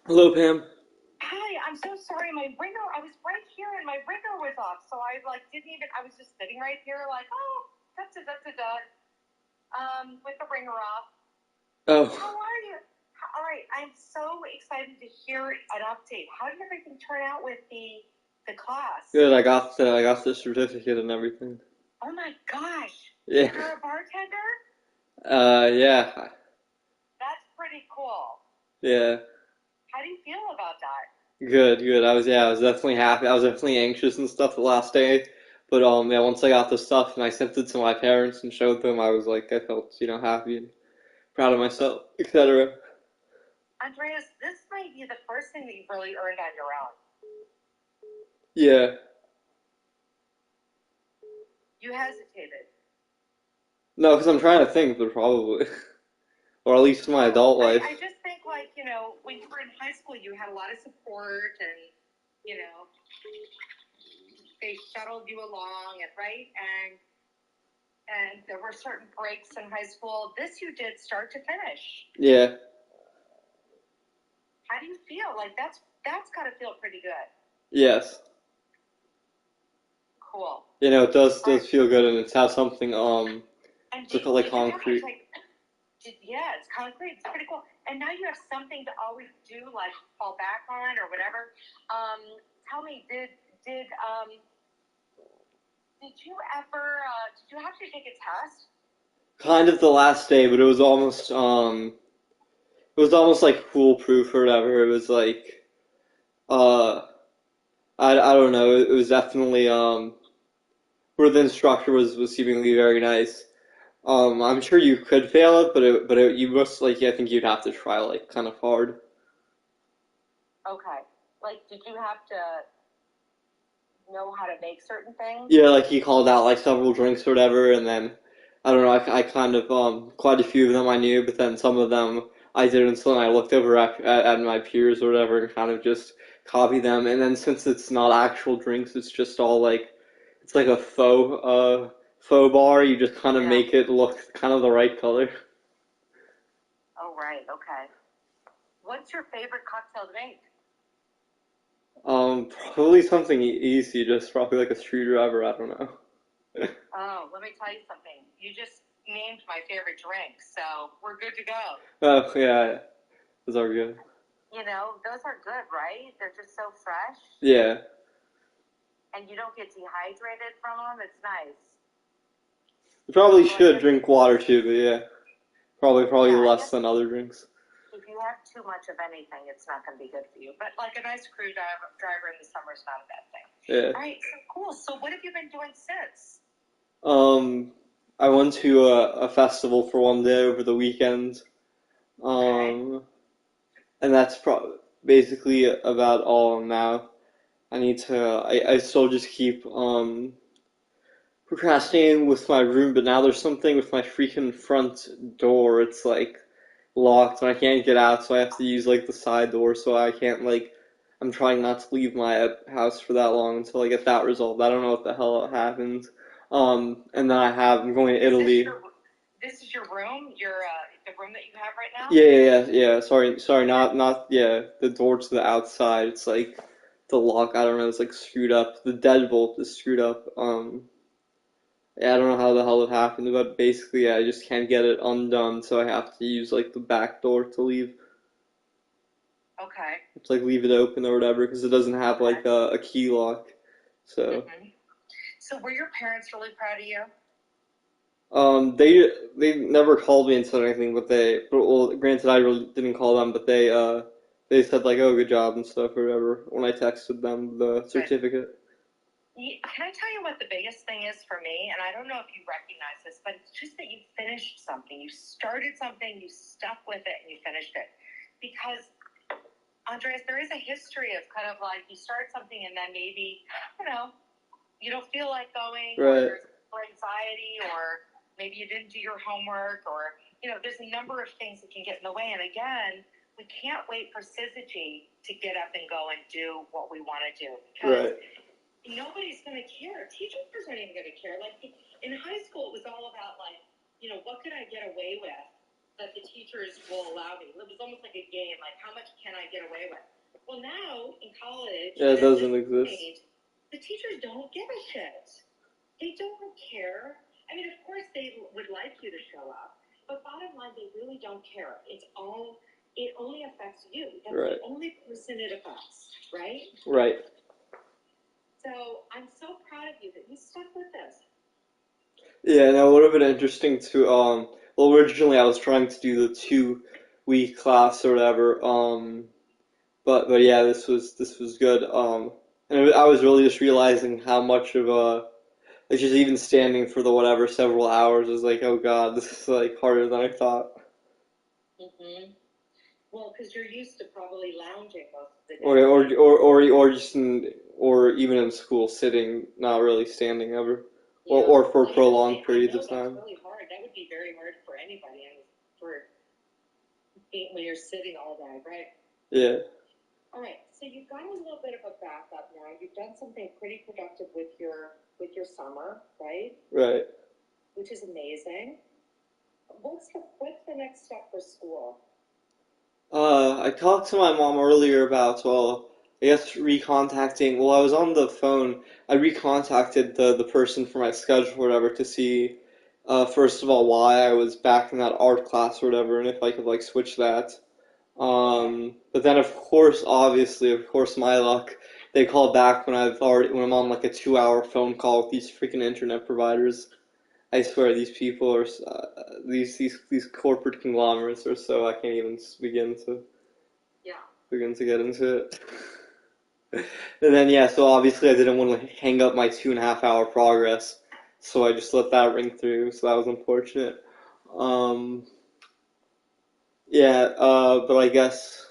Hello, Pam. Hi, I'm so sorry. My ringer, I was right here and my ringer was off. So I like didn't even, I was just sitting right here like, oh, with the ringer off. How Oh, are you? All right, I'm so excited to hear an update. How did everything turn out with the class? good. I got the certificate and everything. Oh my gosh. Yeah. You're a bartender? Yeah. That's pretty cool. Yeah. How do you feel about that? Good, good. I was definitely happy. I was definitely anxious and stuff the last day. But yeah, once I got the stuff and I sent it to my parents and showed them, I was like, I felt, happy and proud of myself, etc. Andreas, this might be the first thing that you've really earned on your own. Yeah. You hesitated. No, because I'm trying to think, but probably, or at least my Well, adult I life. just think like, when you were in high school, you had a lot of support and, you know, they shuttled you along and right and there were certain breaks in high school. This you did start to finish. Yeah. How do you feel? Like that's got to feel pretty good. Yes. Cool. It does Right. feel good, and it's have something And to call like did you have concrete. like yeah, it's concrete. It's pretty cool. And now you have something to always do, like fall back on or whatever. Tell me, did you ever did you have to take a test? Kind of the last day, but it was almost like foolproof or whatever. It was like uh I don't know. It was definitely where the instructor was seemingly very nice. I'm sure you could fail it, you must like I think you'd have to try like kind of hard. Okay. Like, did you have to know how to make certain things? Yeah, like he called out like several drinks or whatever, and then I don't know. I kind of quite a few of them I knew, but then some of them I didn't. So then I looked over at my peers or whatever and kind of just copied them. And then since it's not actual drinks, it's just all like it's like a faux bar. You just kind of Yeah. make it look kind of the right color. Oh, right. Okay. What's your favorite cocktail to make? Probably something easy, just probably like a screwdriver. I don't know. Oh, let me tell you something. You just named my favorite drink, so we're good to go. Oh yeah, those are good. Those are good, right? They're just so fresh, Yeah. and you don't get dehydrated from them. It's nice. You probably Well, I should guess, drink water too, but yeah, probably yeah, I less guess than other drinks. if you have too much of anything, it's not going to be good for you. But like a nice driver in the summer is not a bad thing. Yeah. All right, so cool. So what have you been doing since? Um, I went to a festival for one day over the weekend. Okay. Um, and that's basically about all now. I still just keep procrastinating with my room, but now there's something with my freaking front door. It's like locked and I can't get out, so I have to use like the side door. So I can't like. I'm trying not to leave my house for that long until I get that resolved. I don't know what the hell happened. And then I'm going to Is Italy. this is your room? Your the room that you have right now? Yeah. Sorry, not yeah. The door to the outside. It's like the lock. I don't know. It's like screwed up. The deadbolt is screwed up. Yeah, I don't know how the hell it happened, but basically, yeah, I just can't get it undone, so I have to use like the back door to leave. Okay. It's like leave it open or whatever because it doesn't have Okay. like a key lock. So, So were your parents really proud of you? they never called me and said anything, but well, granted, I really didn't call them, but they said like, oh, good job and stuff or whatever when I texted them the Good. certificate. Can I tell you what the biggest thing is for me? And I don't know if you recognize this, but it's just that you finished something. You started something, you stuck with it, and you finished it. Because, Andres, there is a history of kind of like you start something and then maybe, you don't feel like going, or Right. there's anxiety, or maybe you didn't do your homework, or, there's a number of things that can get in the way. And again, we can't wait for syzygy to get up and go and do what we want to do. Because Right. nobody's going to care. Teachers aren't even going to care. Like in high school, it was all about like, what could I get away with? that the teachers will allow me. It was almost like a game, like how much can I get away with? Well, now in college, Yeah, it doesn't exist. The teachers don't give a shit. They don't care. I mean, of course they would like you to show up, but bottom line, they really don't care. It only affects you. That's right. The only person it affects, right? Right. So I'm so proud of you that you stuck with this. Yeah, no, it would have been interesting to well, originally I was trying to do the 2-week class or whatever, but yeah, this was good, and I was really just realizing how much of like just even standing for the whatever several hours was like, oh God, this is like harder than I thought. Mm-hmm. Well, because you're used to probably lounging most of the day. Or just or even in school sitting, not really standing ever. Yeah. Or for prolonged periods of time. That's really hard. That would be very hard for anybody, and when you're sitting all day, right? Yeah. All right. So you've got a little bit of a backup now. You've done something pretty productive with your summer, right? Right. Which is amazing. What's the next step for school? I talked to my mom earlier about, well, I guess recontacting. Well, I was on the phone. I recontacted the person for my schedule or whatever to see, first of all, why I was back in that art class or whatever, and if I could like switch that. But then obviously, of course, my luck, they call back when when I'm on like a 2-hour phone call with these freaking internet providers. I swear these people are these corporate conglomerates are so I can't even begin to get into it. And then yeah, so obviously I didn't want to hang up my 2.5-hour progress, so I just let that ring through. So that was unfortunate. Um, yeah, but I guess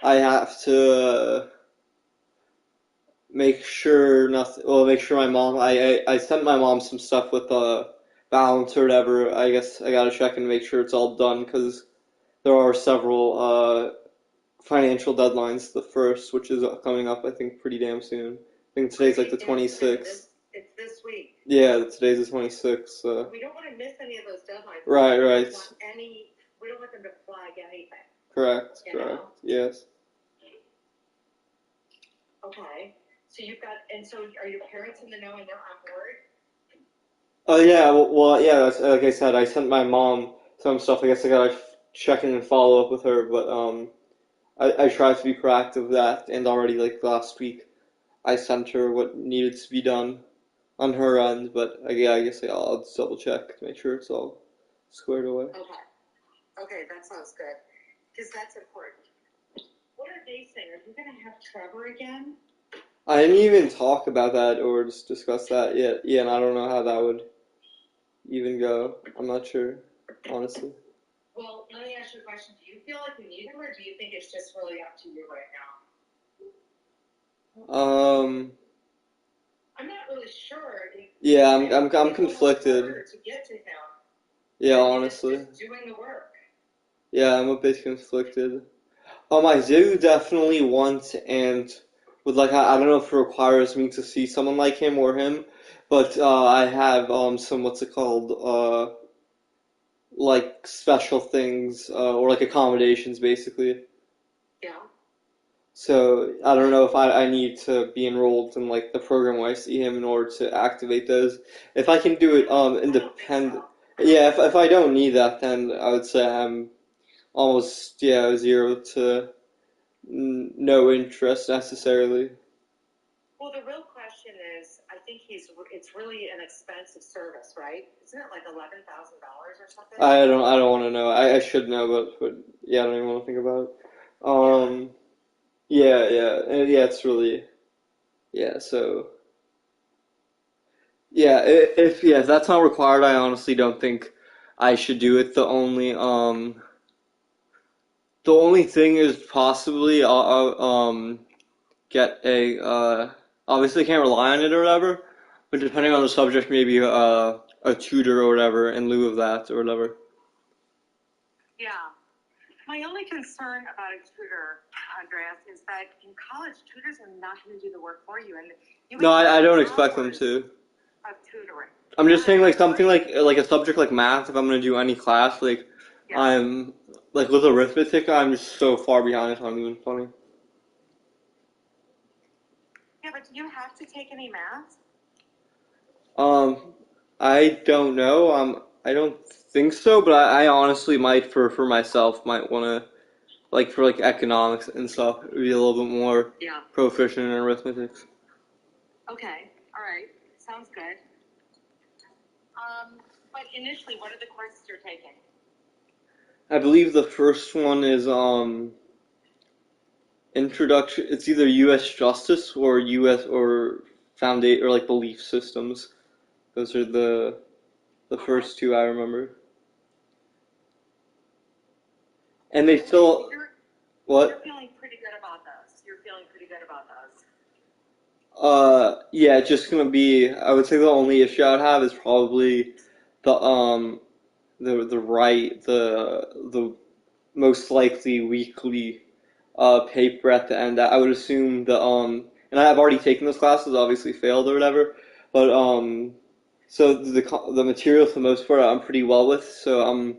I have to make sure nothing. Well, make sure my mom. I sent my mom some stuff with balance or whatever. I guess I gotta check and make sure it's all done because there are several financial deadlines. The first, which is coming up, I think pretty damn soon. I think today's like the 26th. It's this week. Yeah, today's the 26th. We don't want to miss any of those deadlines. Right. We don't want them to flag anything. Correct. Know? Yes. Okay. So so are your parents in the know and they're on board? Oh yeah, well yeah. Like I said, I sent my mom some stuff. I guess I gotta check in and follow up with her, but I tried to be proactive with that, and already like last week, I sent her what needed to be done on her end. But yeah, I guess I'll just double check to make sure it's all squared away. Okay, that sounds good because that's important. What are they saying? Are you gonna have Trevor again? I didn't even talk about that or just discuss that yet. Yeah, and I don't know how that would even go. I'm not sure, honestly. Well, let me ask you a question. Do you feel like you need him, or do you think it's just really up to you right now? I'm not really sure. Yeah, I'm conflicted. To get to him. Yeah, honestly. Just doing the work. Yeah, I'm a bit conflicted. I do definitely want and would like. I don't know if it requires me to see someone like him or him, but I have some what's it called like special things or like accommodations basically. Yeah. So I don't know if I need to be enrolled in like the program where I see him in order to activate those. If I can do it independent, yeah. If I don't need that, then I would say I'm almost 0 to no interest necessarily. Well, the real question is, I think it's really an expensive service, right? Isn't it like $11,000 or something? I don't want to know. I should know, but yeah, I don't even want to think about it. Yeah, it's really, yeah, so, yeah, if that's not required, I honestly don't think I should do it. The only thing is possibly get obviously can't rely on it or whatever, but depending on the subject, maybe a tutor or whatever in lieu of that or whatever. Yeah. My only concern about a tutor, Andreas, is that in college, tutors are not going to do the work for you, and No, I don't expect them to. Of tutoring. I'm just saying like something like a subject like math. If I'm going to do any class, like Yeah. I'm like with arithmetic, I'm just so far behind. It's not even funny. Yeah, but do you have to take any math? Um, I don't know. I don't think so, but I honestly might for myself might want to like for like economics and stuff be a little bit more Yeah. proficient in arithmetic. Okay. All right. Sounds good. But initially, what are the courses you're taking? I believe the first one is introduction. It's either U.S. justice or U.S. or foundation or like belief systems. Those are the Okay. first two I remember. And they still You're what? feeling pretty good about those. You're feeling pretty good about those. Yeah, it's just gonna be. I would say the only issue I'd have is probably the the most likely weekly paper at the end. I would assume and I've already taken those classes, obviously failed or whatever, but so the material for the most part I'm pretty well with. So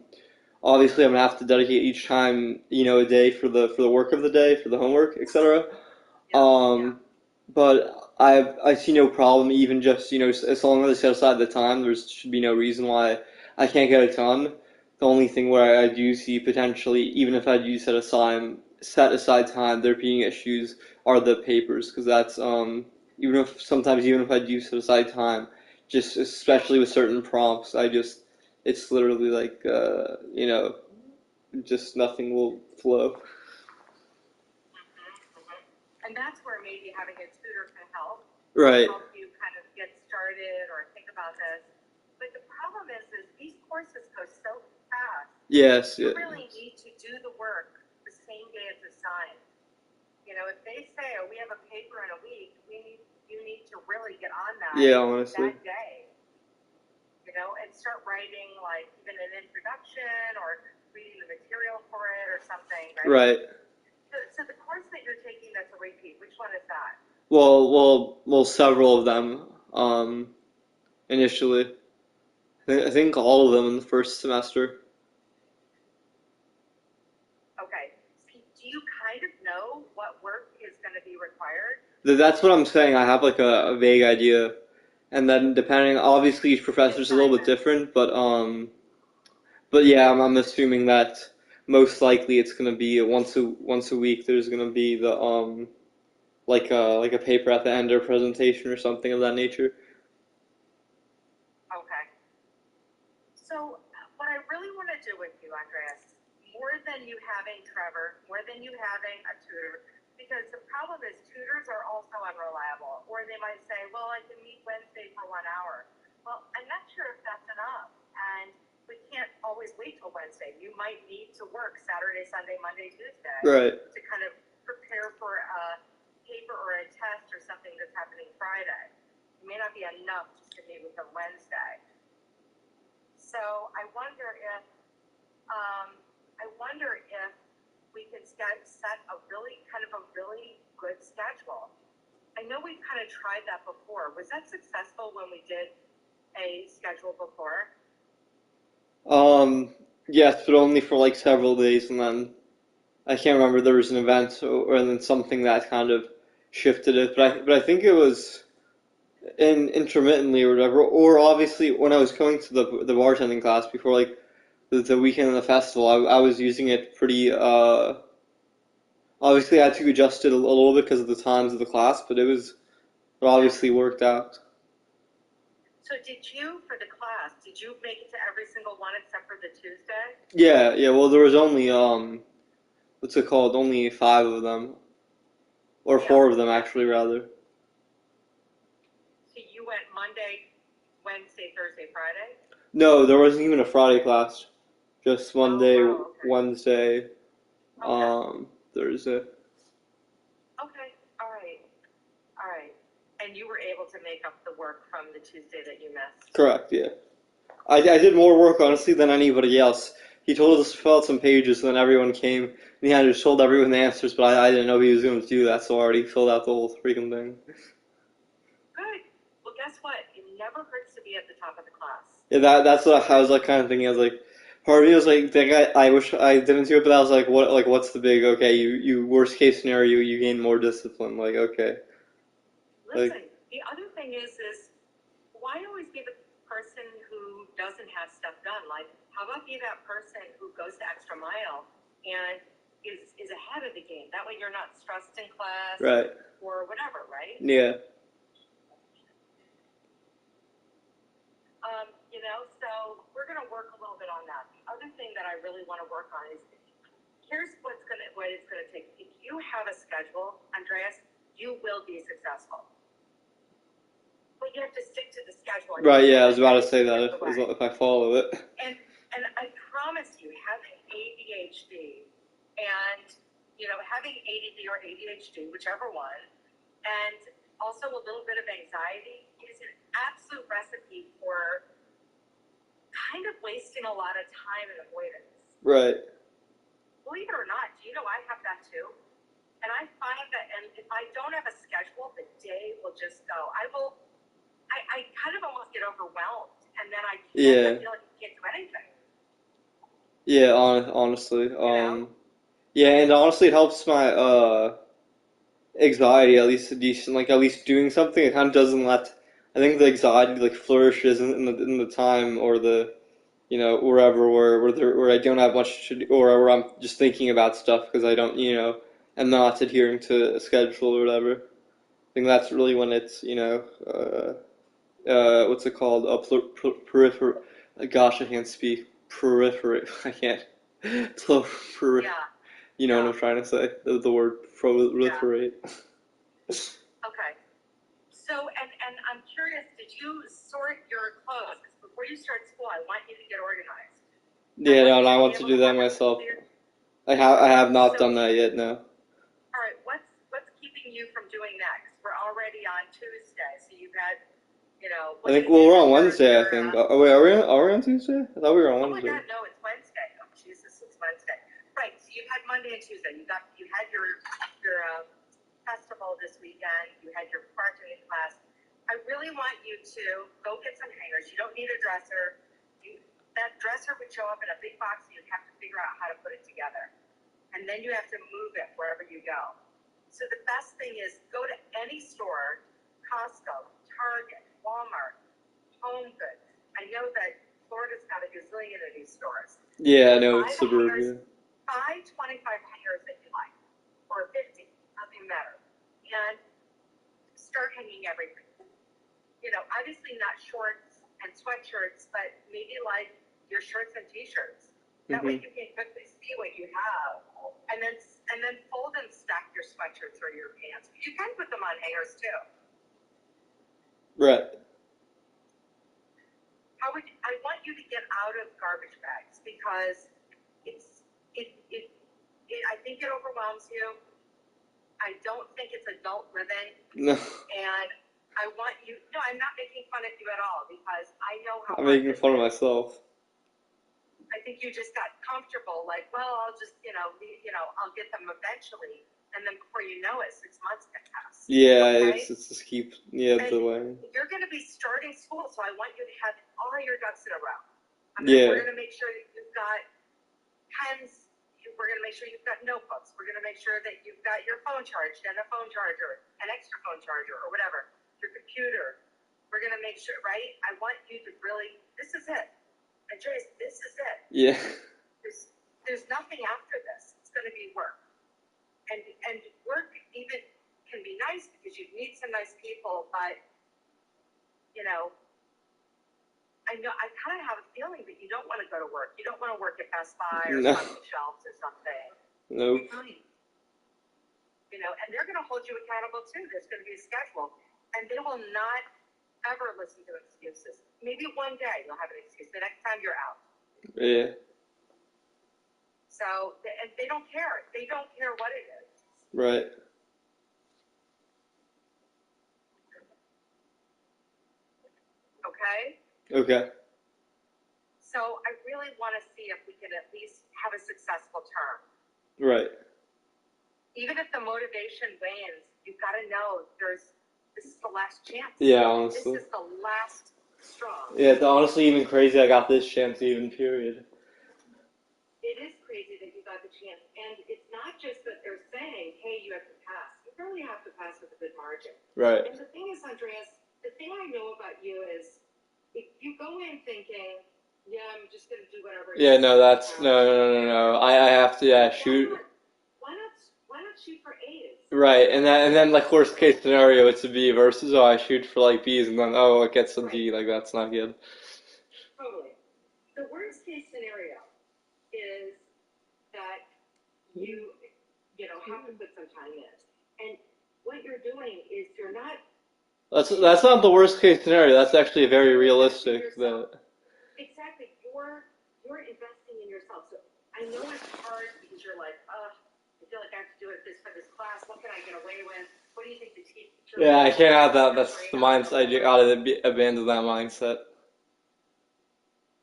obviously I'm gonna have to dedicate each time, a day for the work of the day, for the homework, etc. Yeah. Yeah. Um, but I see no problem even just, as long as I set aside the time, there should be no reason why I can't get it done. The only thing where I do see potentially, even if I do set aside time, there being issues are the papers, because that's even if I do set aside time, just especially with certain prompts, it's literally like just nothing will flow. And that's where maybe having a tutor can help. Right. Help you kind of get started or think about this. But the problem is these courses go so fast. Yes, You yeah. really need to do the work the same day it's assigned. If they say, "Oh, we have a paper in a week," you need to really get on that Yeah, honestly. that day. And start writing like even an introduction or reading the material for it or something, right? Right. So the course that you're taking that's a repeat, which one is that? Well, several of them, initially. I think all of them in the first semester. Okay. So do you kind of know what work is going to be required? That's what I'm saying. I have like a vague idea. And then depending, obviously each professor is a little bit Assignment. different, but yeah, I'm assuming that most likely it's gonna be once a week. There's gonna be the like a paper at the end or presentation or something of that nature. Okay. So what I really want to do with you, Andreas, more than you having Trevor, more than you having a tutor, because the problem is tutors are also unreliable, or they might say, well, I can meet Wednesday for 1 hour. Well, I'm not sure if that's enough, and we can't always wait till Wednesday. You might need to work Saturday, Sunday, Monday, Tuesday Right. to kind of prepare for a paper or a test or something that's happening Friday. It may not be enough just to meet with them Wednesday. So um, I wonder if we can set a really good schedule. I know we've kind of tried that before. Was that successful when we did a schedule before? Um, yes, but only for like several days, and then I can't remember. There was an event or then something that kind of shifted it, but I think it was intermittently or whatever. Or obviously when I was going to the bartending class before like the weekend of the festival, I was using it pretty. Obviously I had to adjust it a little bit because of the times of the class, but it Yeah. obviously worked out. So for the class, did you make it to every single one except for the Tuesday? Yeah, yeah. Well, there was only what's it called? Only five of them, or Yeah. four of them Yeah. actually, rather. So you went Monday, Wednesday, Thursday, Friday? No, there wasn't even a Friday class. Just Oh, Monday, wow. Okay. Wednesday, Okay. Thursday. Okay. All right. All right. And you were able to make up the work from the Tuesday that you missed. Correct, yeah. I did more work, honestly, than anybody else. He told us to fill out some pages, and then everyone came, and he had just told everyone the answers, but I didn't know he was going to do that, so I already filled out the whole freaking thing. Good. Well, guess what? It never hurts to be at the top of the class. Yeah, that's what I was like kind of thinking. I was like, part of me was like, dang, I wish I didn't do it, but I was like, what's the big, okay, you worst case scenario, you gain more discipline, like, okay. Like, Listen, the other thing is why always be the person who doesn't have stuff done? Like, how about be that person who goes the extra mile and is ahead of the game? That way you're not stressed in class right. or whatever, right? Yeah. So we're gonna work a little bit on that. The other thing that I really want to work on is here's what it's gonna take. If you have a schedule, Andreas, you will be successful. But you have to stick to the schedule. Right, yeah, I was about to say that if I follow it. And I promise you, having ADHD and having ADD or ADHD, whichever one, and also a little bit of anxiety is an absolute recipe for kind of wasting a lot of time and avoidance. Right. Believe it or not, do you know I have that too? And I find that, and if I don't have a schedule, the day will just go. I kind of almost get overwhelmed, and then I feel like I can't do anything. Yeah, honestly. Yeah, and honestly, it helps my anxiety at least doing something. It kind of doesn't let. I think the anxiety like flourishes in the time or the wherever where I don't have much to do, or where I'm just thinking about stuff because I don't am not adhering to a schedule or whatever. I think that's really when it's what's it called? Peripheral. Gosh, I can't speak. Periphery. I can't. Periphery. Yeah. You know what I'm trying to say? The word proliferate. Okay. So, and I'm curious, did you sort your clothes? Because before you start school, I want you to get organized. Yeah, no, and I want to do that myself. I have not done that yet, no. All right, what's keeping you from doing next? We're already on Tuesday, so you've had, I think we're on Wednesday. I think. Wait, are we on Tuesday? I thought we were on Wednesday. Oh my God, no, it's Wednesday. Oh Jesus, it's Wednesday. Right. So you've had Monday and Tuesday. You had your festival this weekend. You had your bartending class. I really want you to go get some hangers. You don't need a dresser. That dresser would show up in a big box, and you'd have to figure out how to put it together. And then you have to move it wherever you go. So the best thing is go to any store, Costco, Target, Walmart, Home Goods. I know that Florida's got a gazillion of these stores. Yeah, I know it's suburbia. Buy 25 hangers that you like, or 50, nothing matter, and start hanging everything. Obviously not shorts and sweatshirts, but maybe like your shirts and t-shirts. That way you can quickly see what you have, and then fold and stack your sweatshirts or your pants. You can put them on hangers too. Right. I want you to get out of garbage bags because I think it overwhelms you. I don't think it's adult living. No. And I want you. No, I'm not making fun of you at all because I know how. I'm making fun of myself. I think you just got comfortable. Like, well, I'll just I'll get them eventually, and then before you know it, 6 months can pass. Yeah, okay? It's just keep the way. You're going to be starting school, so I want you to have all your ducks in a row. We're going to make sure that you've got pens. We're going to make sure you've got notebooks. We're going to make sure that you've got your phone charged and a phone charger, an extra phone charger, or whatever, your computer. We're going to make sure, right? I want you to really, this is it. Andreas, this is it. Yeah. There's nothing after this. It's going to be work. And work even can be nice because you meet some nice people, but, I know I kind of have a feeling that you don't want to go to work. You don't want to work at Best Buy or stocking shelves or something. Nope. And they're going to hold you accountable too. There's going to be a schedule, and they will not ever listen to excuses. Maybe one day you'll have an excuse. The next time you're out. Yeah. So, and they don't care. They don't care what it is. Right. Okay? Okay. So I really want to see if we can at least have a successful term. Right. Even if the motivation wanes, you've got to know this is the last chance. Yeah, honestly. This is the last straw. Yeah, it's honestly even crazy I got this chance even, period. it is crazy that you got the chance. And it's not just that they're saying, hey, you have to pass. You really have to pass with a good margin. Right. And the thing is, Andreas, the thing I know about you is if you go in thinking, yeah, I'm just going to do whatever. Yeah, no, that's no. I have to shoot. Why not shoot for A's? Right, and then like worst case scenario, it's a B versus I shoot for like B's and then it gets a D. Like that's not good. Totally. The worst case scenario is that you have to put some time in, and what you're doing is you're not. That's not the worst case scenario. That's actually very realistic. Exactly, you're investing in yourself. So I know it's hard because you're like, I feel like I have to do it for this class. What can I get away with? What do you think the teacher? Yeah, I can't have that. That's the mindset. I gotta abandon that mindset.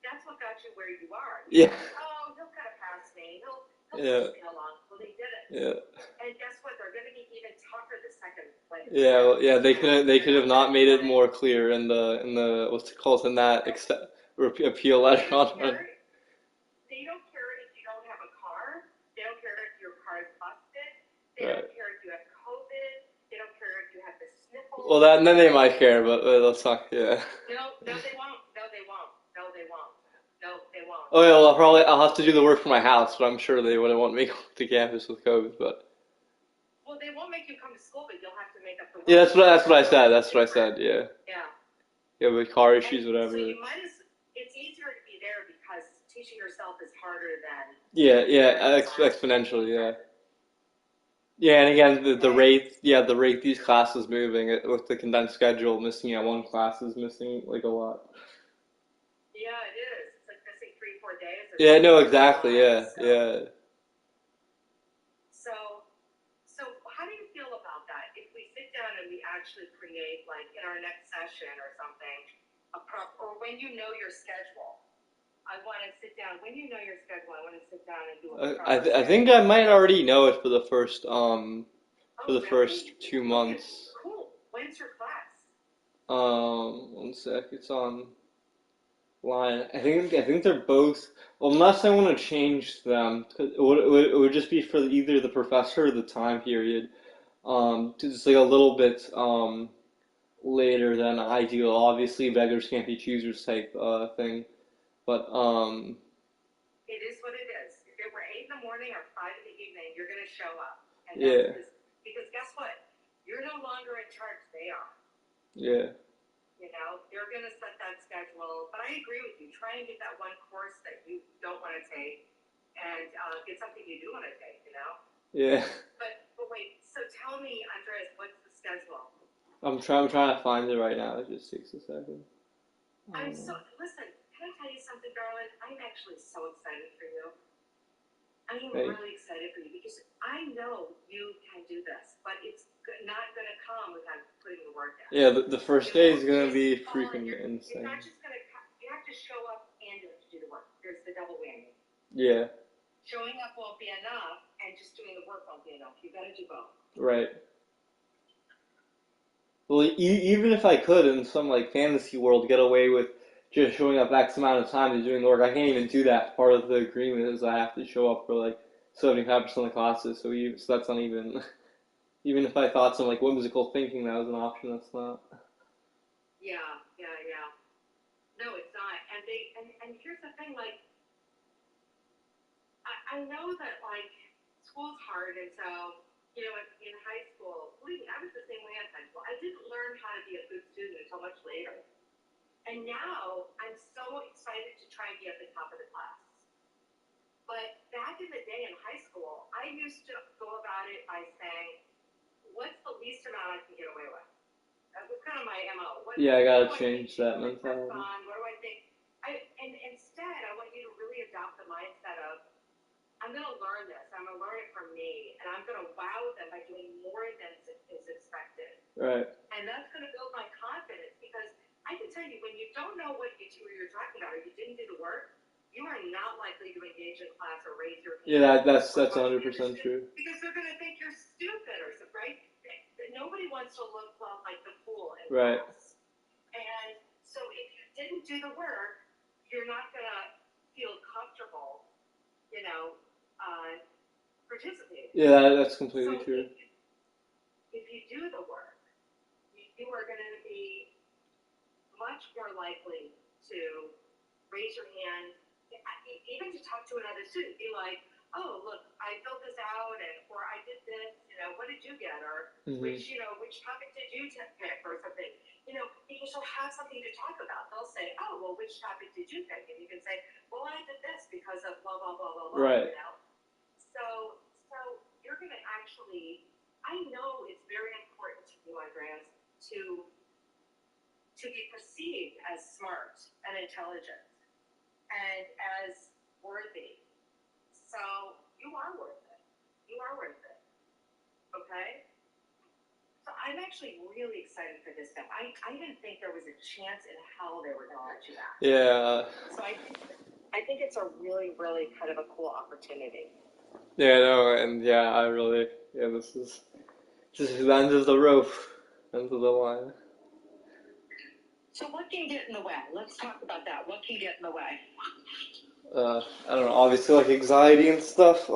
That's what got you where you are. Yeah. Oh, he'll kind of pass me. He'll Yeah. push me along. Well, they did it. Yeah. And guess what? They're going to be even tougher the second place. Yeah, well, yeah. They could have not made it more clear in the what's it called in that appeal letter on. They don't care if you don't have a car. They don't care if your car is busted. They Right. don't care if you have COVID. They don't care if you have the sniffles. Well, then they might care, but let's talk. Yeah. No, they won't. No, they won't. No, they won't. No, they won't. Oh yeah, well, I'll have to do the work for my house, but I'm sure they wouldn't want me to campus with COVID. But well, they won't make you come to school, but you'll have to make up the work. yeah, that's what I said. That's what I said. Yeah. Yeah. Yeah, with car issues, whatever. So it's easier to be there because teaching yourself is harder than. Yeah, exponentially, yeah. Yeah, and again, the rate these classes moving with the condensed schedule, missing one class is missing like a lot. Yeah, it is. It's like missing 3-4 days. Yeah, no, exactly. Yeah, yeah. So how do you feel about that? If we sit down and we actually create, like in our next session or something, or when you know your schedule, I want to sit down. When you know your schedule, I want to sit down and do a proper I think I might already know it for the first first 2 months. Okay, cool. When's your class? 1 sec. It's on line. I think they're both. Well, unless I want to change them, 'cause it would just be for either the professor or the time period. Just like a little bit later than ideal. Obviously, beggars can't be choosers type thing. But It is what it is. If it were 8 in the morning or 5 in the evening, you're going to show up. And yeah. Because guess what? You're no longer in charge. They are. Yeah. They're going to set that schedule. But I agree with you. Try and get that one course that you don't want to take and get something you do want to take, Yeah. But wait, so tell me, Andreas, what's the schedule? I'm trying to find it right now. It just takes a second. Listen, can I tell you something, darling? I'm actually so excited for you. I am really excited for you because I know you can do this, but it's not going to come without putting the work in. Yeah, the first day is going to be freaking insane. You're not just going to, you have to show up and you have to do the work. There's the double whammy. Yeah. Showing up won't be enough and just doing the work won't be enough. You got to do both. Right. Well, even if I could in some like fantasy world get away with just showing up X amount of time to doing the work, I can't even do that. Part of the agreement is I have to show up for like 75% of the classes, so that's not even. Even if I thought some like whimsical thinking that was an option, that's not. Yeah. No, it's not. And here's the thing, like, I know that like school's hard, and so in high school, believe me, I was the same way in high school. I didn't learn how to be a good student until much later. And now I'm so excited to try and be at the top of the class. But back in the day in high school, I used to go about it by saying, what's the least amount I can get away with? That was kind of my MO. I gotta change that mentality. What do I think? And instead, I want you to really adopt the mindset of, I'm going to learn this. I'm going to learn it from me, and I'm going to wow them by doing more than is expected. Right. And that's going to build my confidence because I can tell you, when you don't know what you're talking about or you didn't do the work, you are not likely to engage in class or raise your hand. Yeah, that's 100% true. Because they're going to think you're stupid or something, right? Nobody wants to look like the fool in class. And so if you didn't do the work, you're not going to feel comfortable, participate. Yeah, that's completely So true. if you do the work, you are going to be much more likely to raise your hand, even to talk to another student. Be like, oh, look, I filled this out, or I did this. What did you get, or which topic did you pick, or something. Because you'll have something to talk about. They'll say, oh, well, which topic did you pick? And you can say, well, I did this because of blah blah blah blah blah. Right. So you're going to actually. I know it's very important to you, Andreas, to be perceived as smart and intelligent and as worthy. So you are worth it. You are worth it. Okay? So I'm actually really excited for this stuff. I didn't think there was a chance in hell they were going to let you back. Yeah. So I think it's a really, really kind of a cool opportunity. Yeah, no, and yeah, this is the end of the rope, end of the line. So what can get in the way? Let's talk about that. What can get in the way? I don't know, obviously like anxiety and stuff.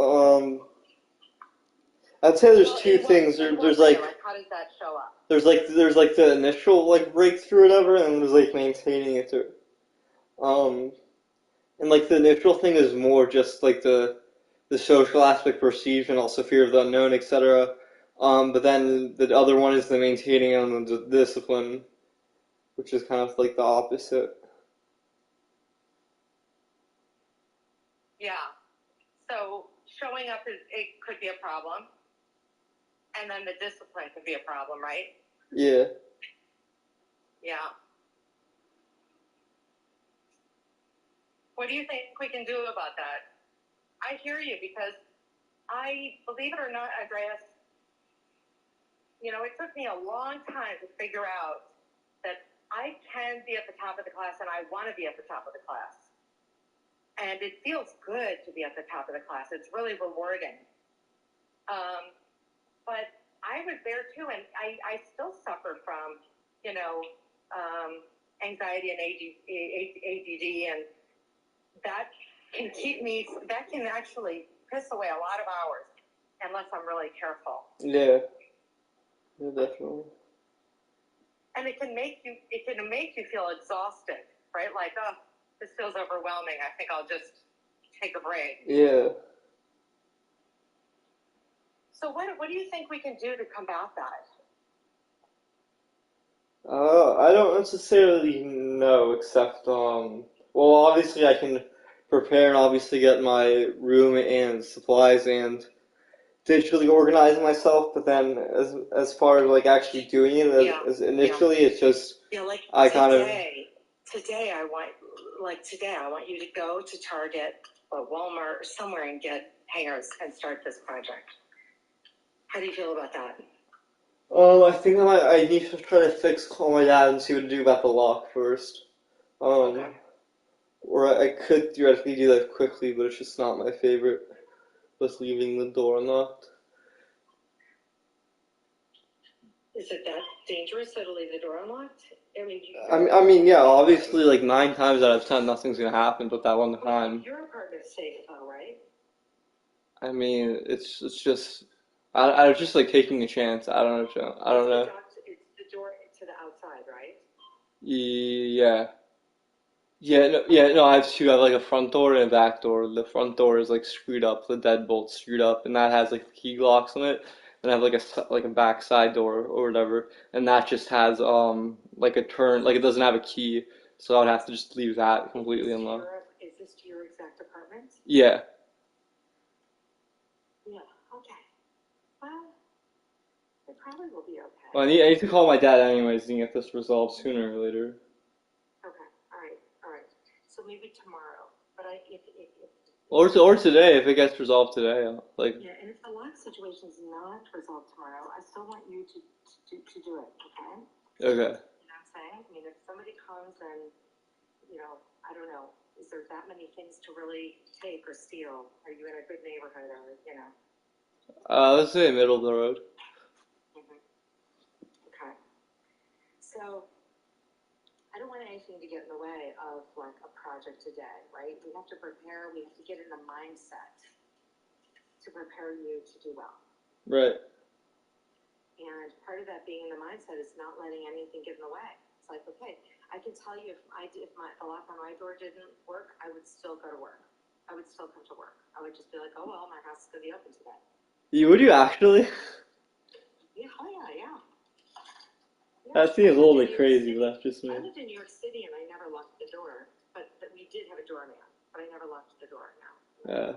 I'd say there's two things. There's like how does that show up? There's like the initial like breakthrough or whatever, and there's like maintaining it through. And like the initial thing is more just like the social aspect perceived and also fear of the unknown, etc. But then the other one is the maintaining and the discipline, which is kind of like the opposite. Yeah. So showing up it could be a problem, and then the discipline could be a problem, right? Yeah. Yeah. What do you think we can do about that? I hear you, because I believe it or not, Andreas, it took me a long time to figure out that I can be at the top of the class and I want to be at the top of the class. And it feels good to be at the top of the class. It's really rewarding. But I was there too, and I still suffer from, anxiety and ADD, and that can actually piss away a lot of hours unless I'm really careful. Yeah. Yeah, definitely. And it can make you feel exhausted, right? Like, oh, this feels overwhelming. I think I'll just take a break. Yeah. So what do you think we can do to combat that? I don't necessarily know, except well, obviously I can prepare and obviously get my room and supplies and digitally organize myself, but then as far as like actually doing it as initially, it's just like I today I want you to go to Target or Walmart or somewhere and get hangers and start this project. How do you feel about that? I think I need to try to call my dad and see what to do about the lock first. Okay. Or I could theoretically do that quickly, but it's just not my favorite. Just leaving the door unlocked. Is it that dangerous to leave the door unlocked? I mean, yeah, obviously, like 9 times out of 10, nothing's gonna happen, but that one time. Your apartment's safe, though, right? I mean, it's just, I was just like taking a chance. I don't know. It's the door to the outside, right? Yeah. No, I have two. I have like a front door and a back door. The front door is like screwed up, the deadbolt's screwed up, and that has like key locks on it. And I have like a back side door or whatever, and that just has like a turn, like it doesn't have a key, so I would have to just leave that completely unlocked. Is this to your exact apartment? Yeah. Yeah. Okay. Well, it probably will be okay. Well, I need to call my dad anyways and get this resolved sooner or later. Okay. All right. So maybe tomorrow. But Or today, if it gets resolved today, like. Yeah, and if the lock situation is not resolved tomorrow, I still want you to do it. Okay. Okay. You know what I'm saying? I mean, if somebody comes and I don't know, is there that many things to really take or steal? Are you in a good neighborhood, or Let's say middle of the road. Mm-hmm. Okay. So I don't want anything to get in the way of like a project today, right? We have to prepare. We have to get in the mindset to prepare you to do well. Right. And part of that being in the mindset is not letting anything get in the way. It's like, okay, I can tell you if the lock on my door didn't work, I would still go to work. I would still come to work. I would just be like, oh well, my house is gonna be open today. Would you actually? Yeah, oh yeah. That seems a little bit crazy, but that's just me. I lived in New York City and I never locked the door, but we did have a doorman, but I never locked the door. No. Yeah.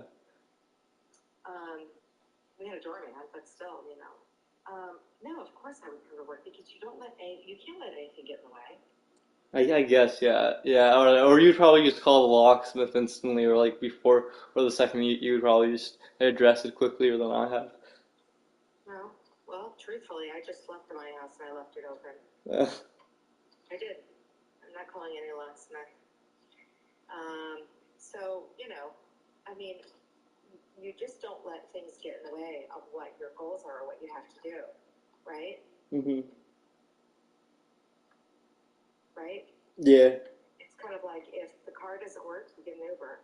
We had a doorman, but still, you know. No, of course I would come to work because you can't let anything get in the way. I guess, yeah. Or you'd probably just call the locksmith instantly, or like before, or the second you would probably just address it quicker than I have. No, well, truthfully, I just left my house and I left it open. Yeah. I did. I'm not calling any locksmith. So, you know, I mean, you just don't let things get in the way of what your goals are or what you have to do, right? Mhm. Right? Yeah. It's kind of like if the car doesn't work, you get an Uber.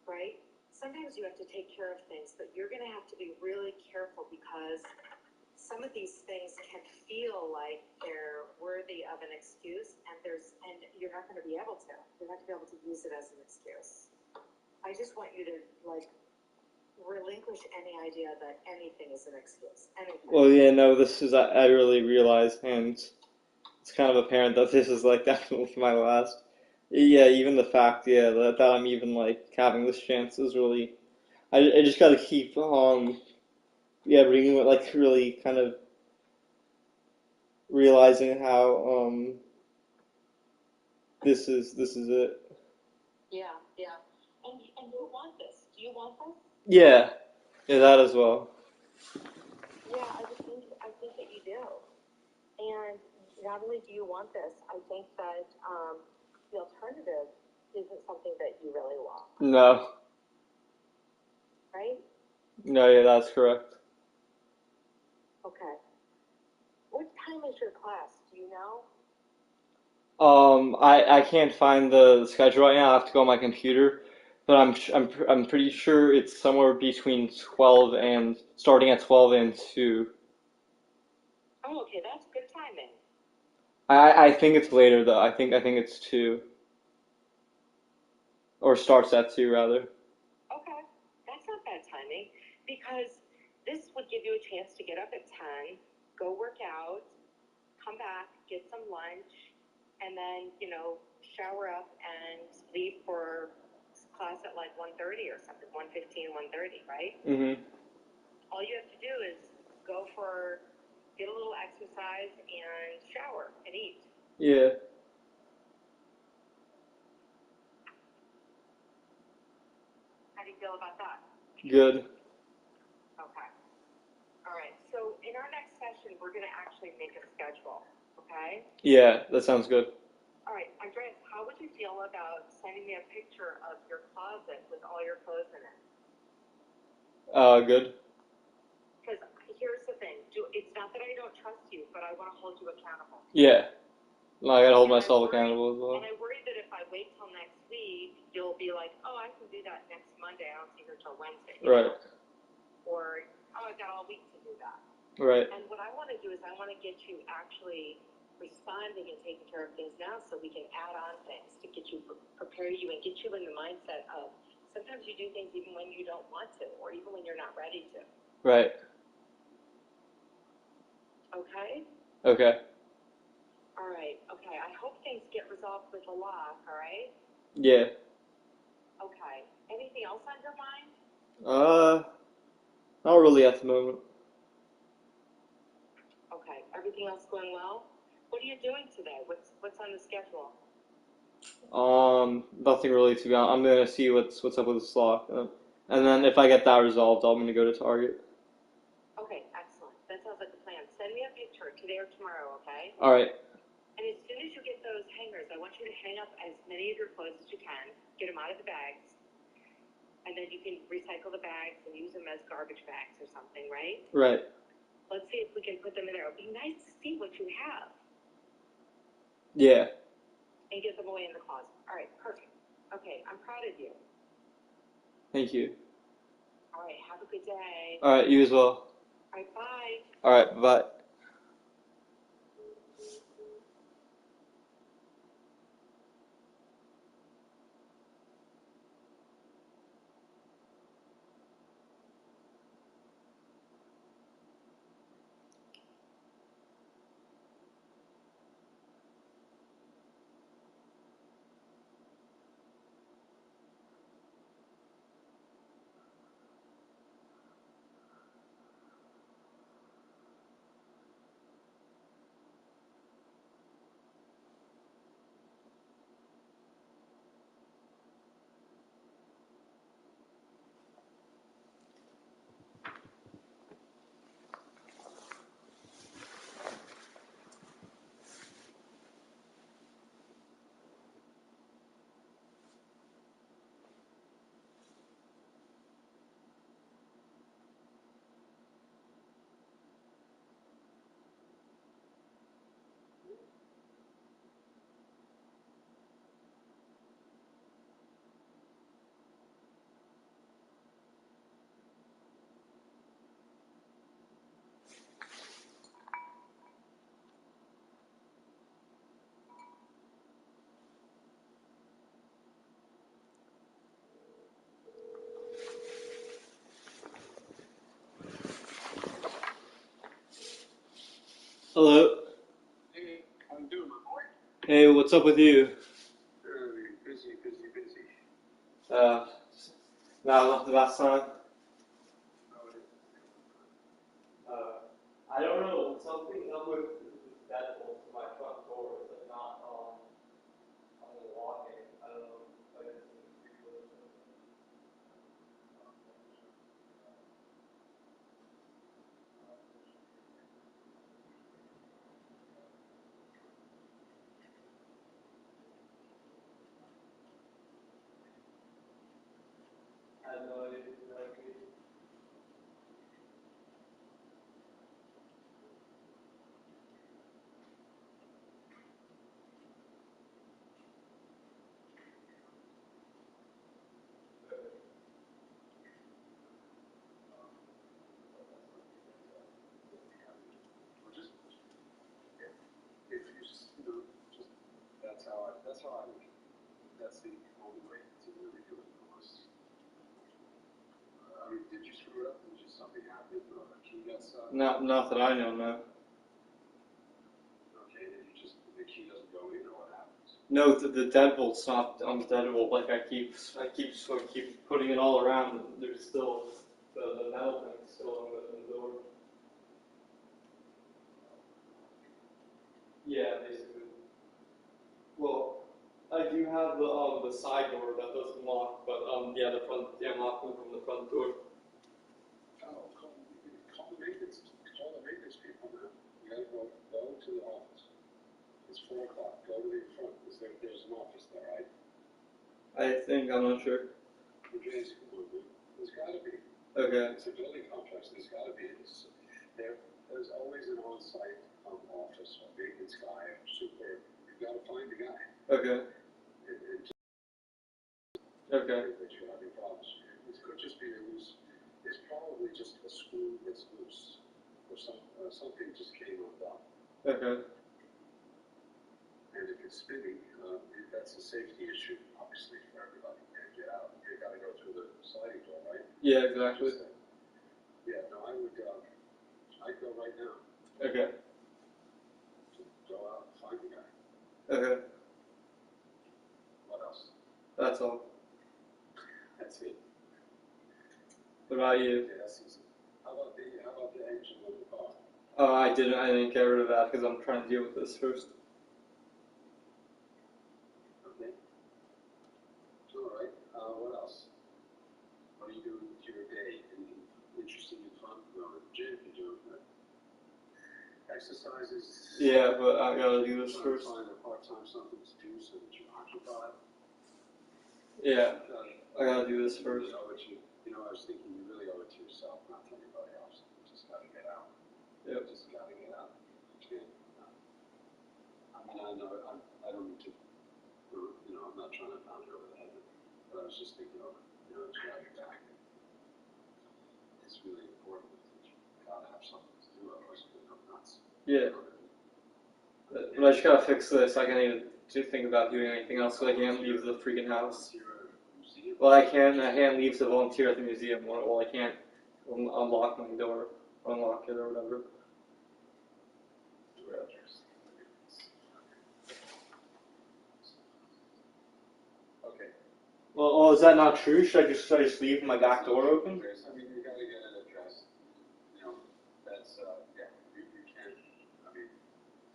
Right? Sometimes you have to take care of things, but you're going to have to be really careful because some of these things can feel like they're worthy of an excuse, and you're not going to be able to. You're not going to be able to use it as an excuse. I just want you to like relinquish any idea that anything is an excuse. Anything. Well, yeah, no, this is, I really realize, and it's kind of apparent that this is like definitely my last. Yeah, even the fact, yeah, that I'm even like having this chance is really, I just gotta keep, yeah, bringing it, like really kind of realizing how, this is it. Yeah. And you want this. Do you want this? Yeah, yeah, that as well. Yeah, I think that you do. And not only do you want this, I think that the alternative isn't something that you really want. No, Right? no, yeah, that's correct. Okay. What time is your class? Do you know? I can't find the schedule right now. I have to go on my computer, but I'm pretty sure it's somewhere between 12 and starting at 12 and 2. Oh, okay, that's good timing. I think it's later though. I think it's 2 or starts at 2 rather. Okay, that's not bad timing because this would give you a chance to get up at 10, go work out, come back, get some lunch, and then, you know, shower up and leave for class at like 1:30 or something, 1:15, 1:30, right? Mhm. All you have to do is get a little exercise and shower and eat. Yeah. How do you feel about that? Good. Okay. All right. So in our next session, we're going to actually make a schedule. Okay? Yeah, that sounds good. All right. Andreas, how would you feel about sending me a picture of your closet with all your clothes in it? Good. Because here's the thing. It's not that I don't trust you, but I want to hold you accountable. Yeah. No, I gotta hold And myself accountable as well. And I worry that if I wait till next week, you'll be like, oh, I can do that next Monday. I don't see her till Wednesday. Right. Or, oh, I've got all week to do that. Right. And what I want to do is I want to get you actually responding and taking care of things now so we can add on things to get you, prepare you and get you in the mindset of sometimes you do things even when you don't want to or even when you're not ready to. Right. Okay? Okay. All right. Okay. I hope things get resolved with the lock, all right? Yeah. Okay. Anything else on your mind? Not really at the moment. Okay. Everything else going well? What are you doing today? What's on the schedule? Nothing really to be honest. I'm gonna see what's up with this lock, and then if I get that resolved, I'm gonna go to Target. Okay, excellent. That sounds like a plan. Send me a picture today or tomorrow, okay? All right. And as soon as you get those hangers, I want you to hang up as many of your clothes as you can. Get them out of the bags. And then you can recycle the bags and use them as garbage bags or something, right? Right. Let's see if we can put them in there. It'd be nice to see what you have. Yeah. And get them away in the closet. All right, perfect. Okay, I'm proud of you. Thank you. All right, have a good day. All right, you as well. All right, bye. All right, bye. Hello. Hey, how you doing, my boy? Hey, what's up with you? Busy, busy, busy. Uh, not the last time. I don't know. Something's up with the deadbolt to my front door. It's like not locking. I don't know. If I just need to fix it. I have no idea exactly. If you just, that's how I would, that's the only way to really do it, unless, I mean, did you screw it up, did just something happen, or a key got stuck? Not that I know. No. Okay, then the key doesn't go in, or what happens? No, the deadbolt's not on the deadbolt. Like I keep putting it all around. And there's still the metal thing still in the door. Yeah, basically. Well, I do have the side door that doesn't lock, but yeah, the front, yeah, I'm locking from the front door. Oh, call the maintenance people, man. You gotta go to the office. It's 4 o'clock, go to the front, there's an office there, right? I think I'm not sure. Jason, there's gotta be. Okay. It's a building complex, there's gotta be. There's always an on-site office, or maintenance guy, or super, you gotta find the guy. Okay. It Okay. that you're having problems. It could just be it's probably just a screw that's loose, or something just came undone. Okay. And if it's spinning, that's a safety issue, obviously, for everybody. You can't get out. You gotta go through the sliding door, right? Yeah, exactly. Yeah, no, I'd go right now. Okay. Go out and find the guy. Okay. What else? That's all. That's it. What about you? Yeah, that's easy. How about the engine of the car? Oh, I didn't get rid of that because I'm trying to deal with this first. Okay. All right. What else? What are you doing with your day? Anything interesting and fun? Going to the gym? You doing exercises? Yeah, but I gotta do this first. Find a part-time something to do so that you're occupied. Yeah, I gotta do this first. I was thinking you really owe it to yourself, not to anybody else. You just gotta get out. Yep. You just gotta get out. You can't. I mean, I know, I don't need to, I'm not trying to pound it over the head, but I was just thinking of, driving back. It's really important that you gotta have something to do, otherwise you're gonna go nuts. Yeah. But I just gotta fix this. I can't even think about doing anything else, so I can't leave the freaking house. Well, I can't leave to volunteer at the museum. Well, I can't unlock my door, unlock it or whatever. Okay. Well, is that not true? Should I just leave my back door open? I mean, you gotta get it addressed. That's, yeah, you can't, I mean,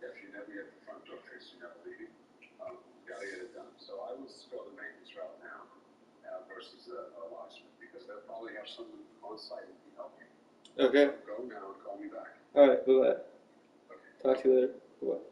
if you never get the front door fixed, you're never leaving. You gotta get it done. So I would go the maintenance route now, versus a locksmith, because they'll probably have someone on site who can help you. Okay. So go now and call me back. Alright, bye-bye. Okay. Talk to you later. Bye-bye.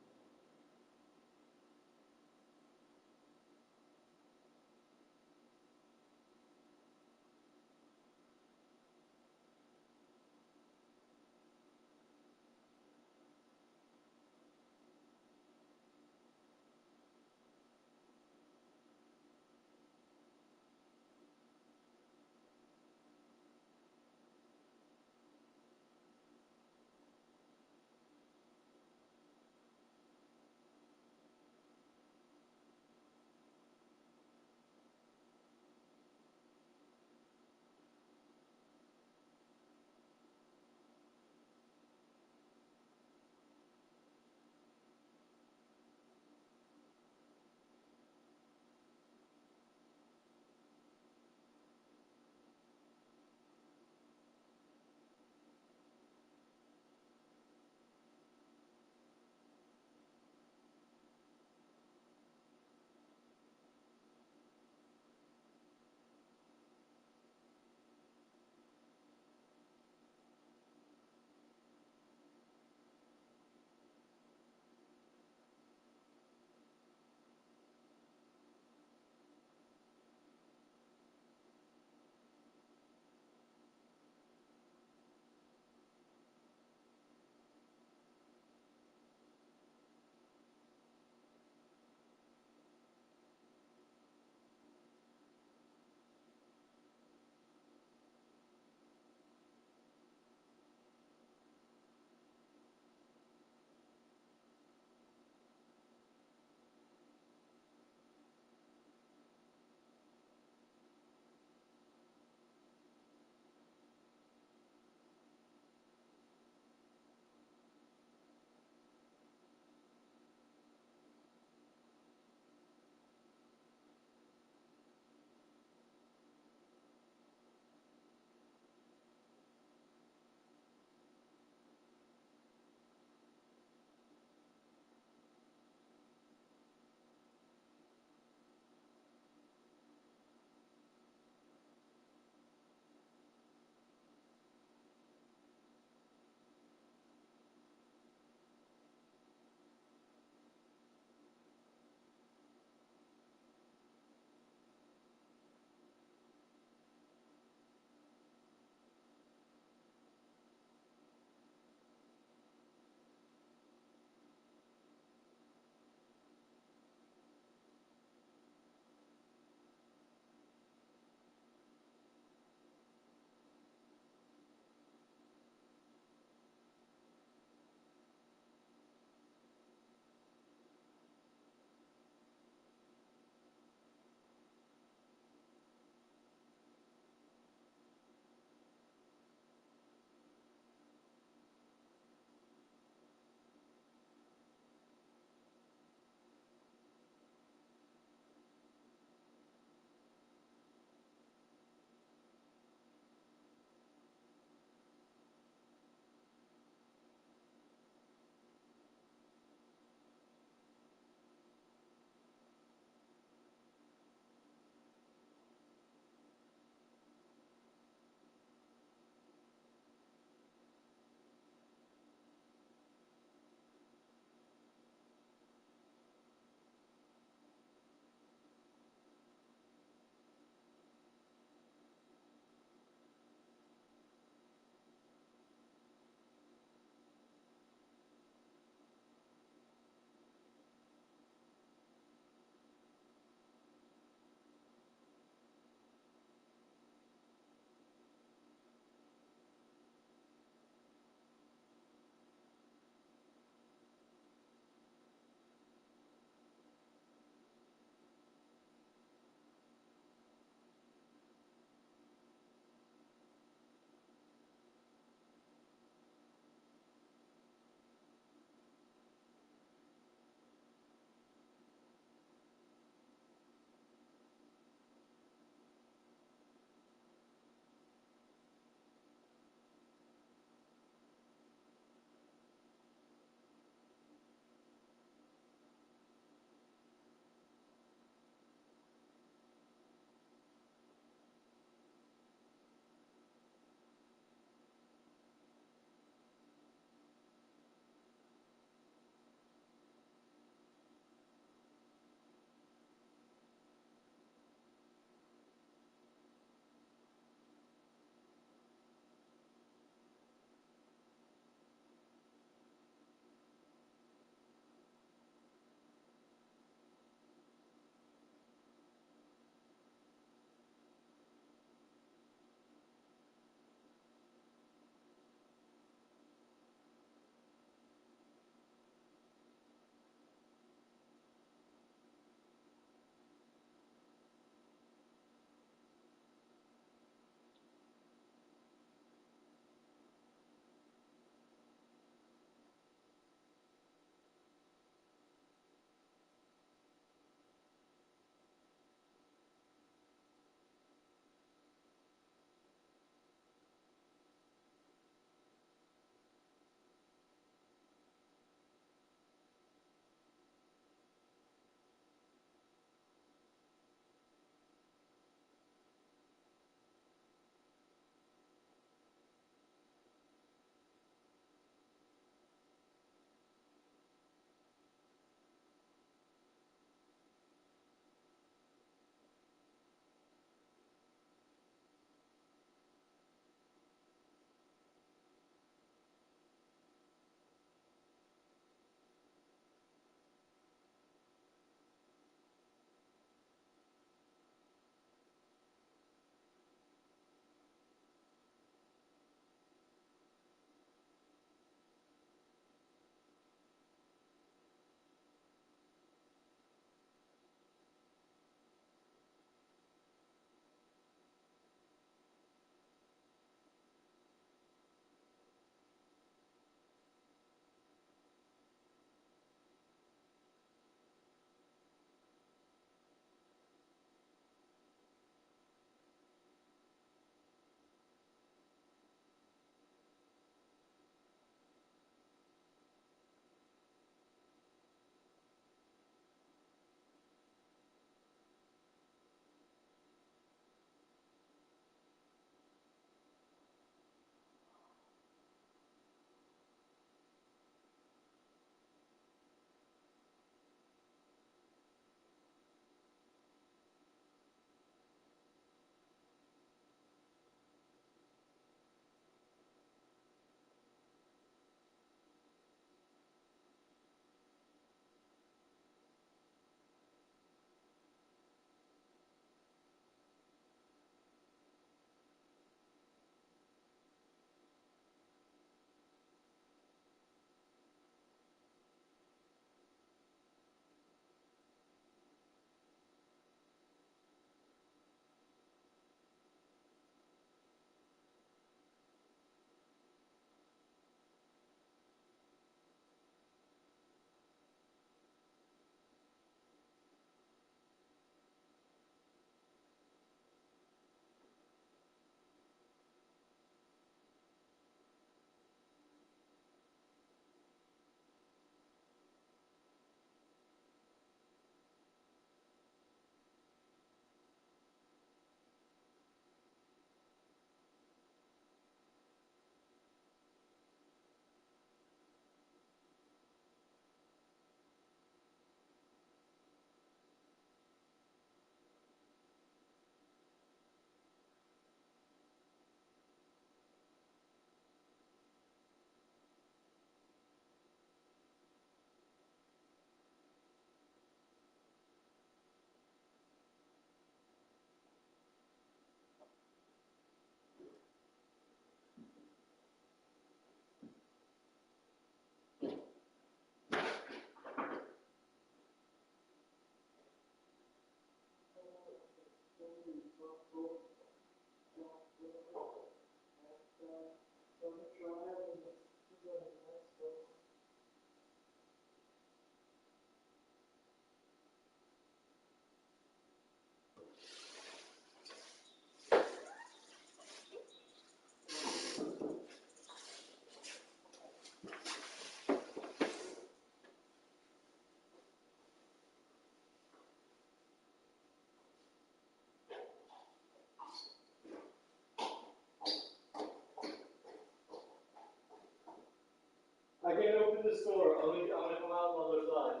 I can't open this door. I'm gonna come out on the other side.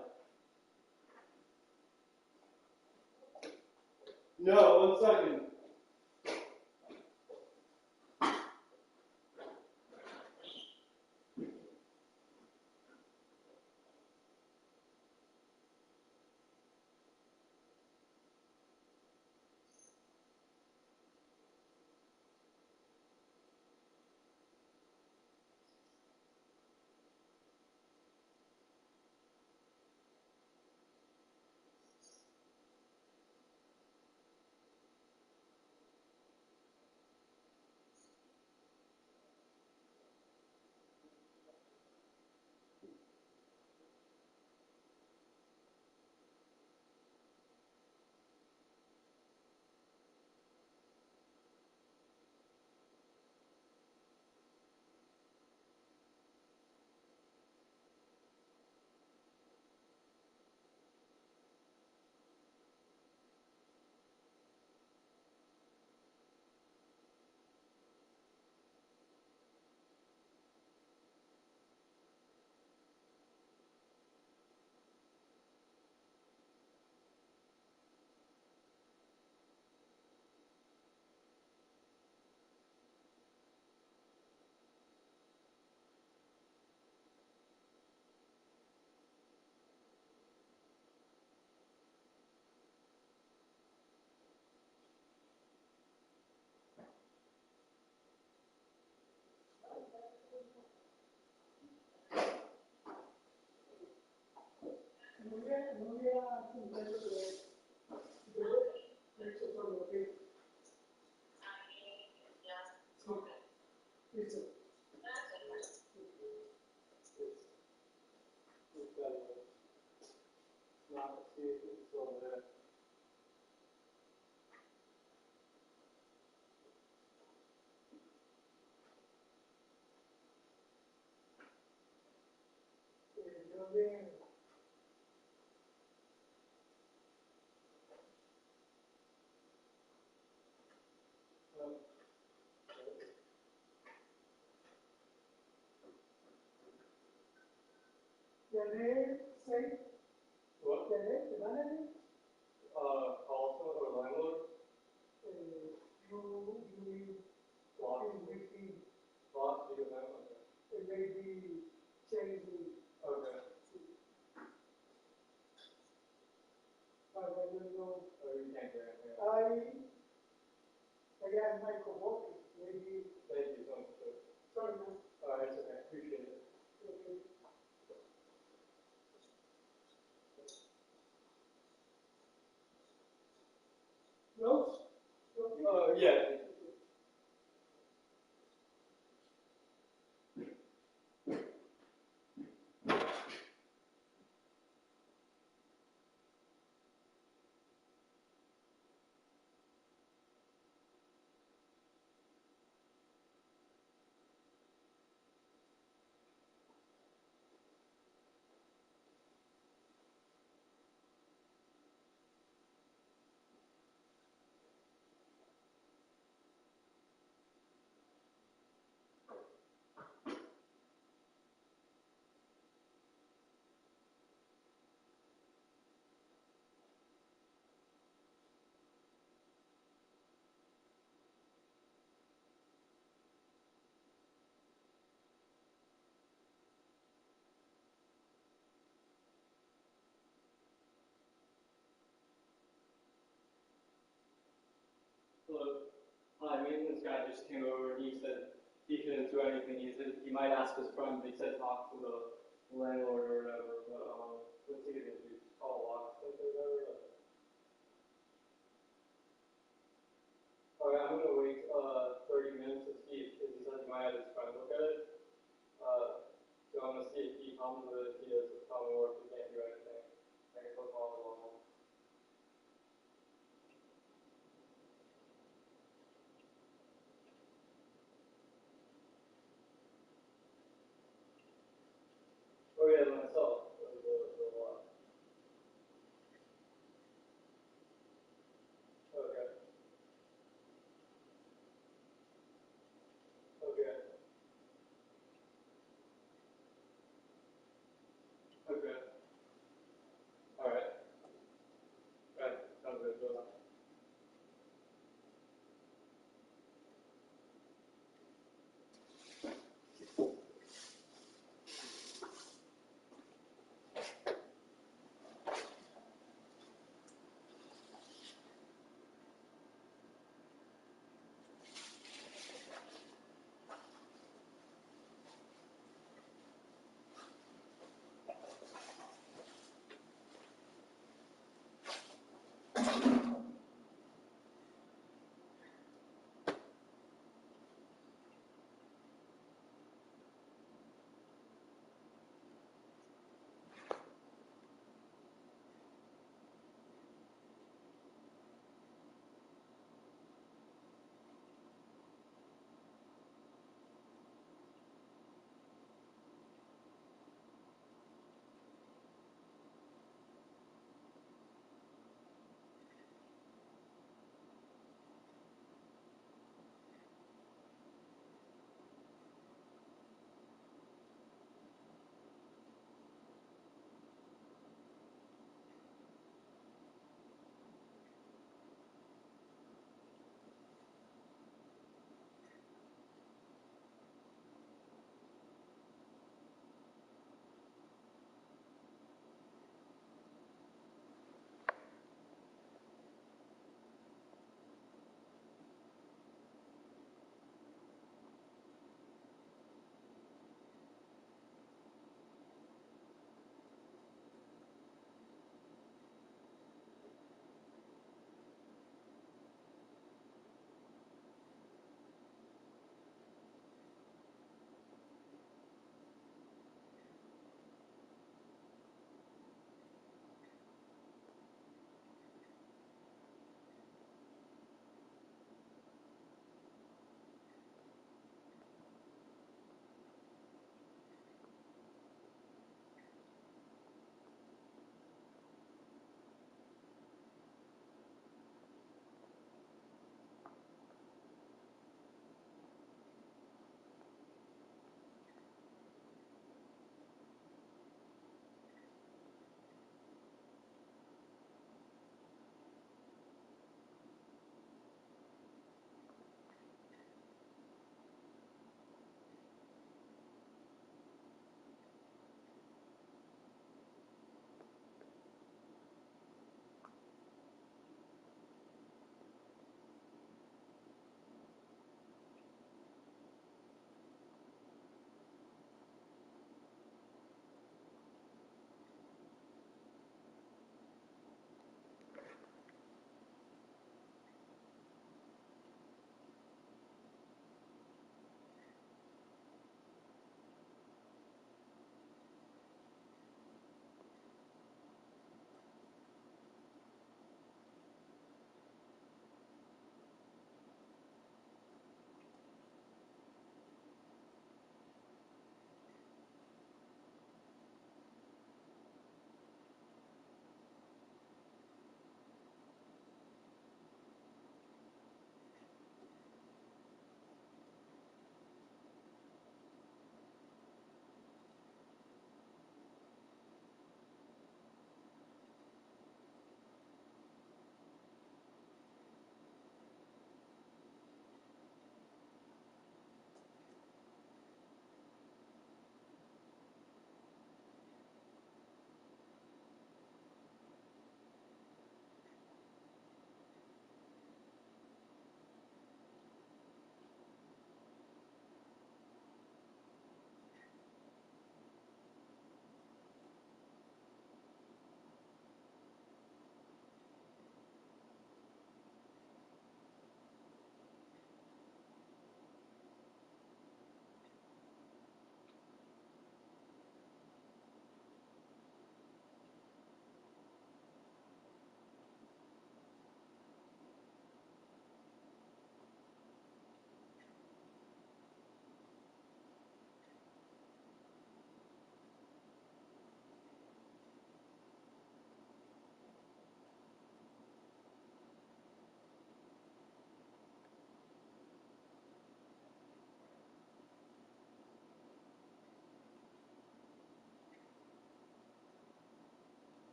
No, 1 second. Your name, say, What? your name, the manager, Also, or landlord? you Lock. in within, Lock, you can have, okay. it may be changing, Okay. but I don't know. Oh, you can't grant me. I got my coworker, maybe, Thank you so much, sir. sorry, man. Alright, it's okay, appreciate it. Okay. Notes? Okay. Yeah. Hello. Hi, maintenance guy just came over and he said he couldn't do anything. He said he might ask his friend, but he said talk to the landlord or whatever. But what's he gonna do? Call a locksmith or whatever? Okay, I'm gonna wait 30 minutes to see if, because he said he might have his friend look at it. So I'm gonna see if he comes with it. If he does, just tell me or if he can't do anything. I can put all along. Oh yeah, myself. The lot. Okay. Okay. Okay.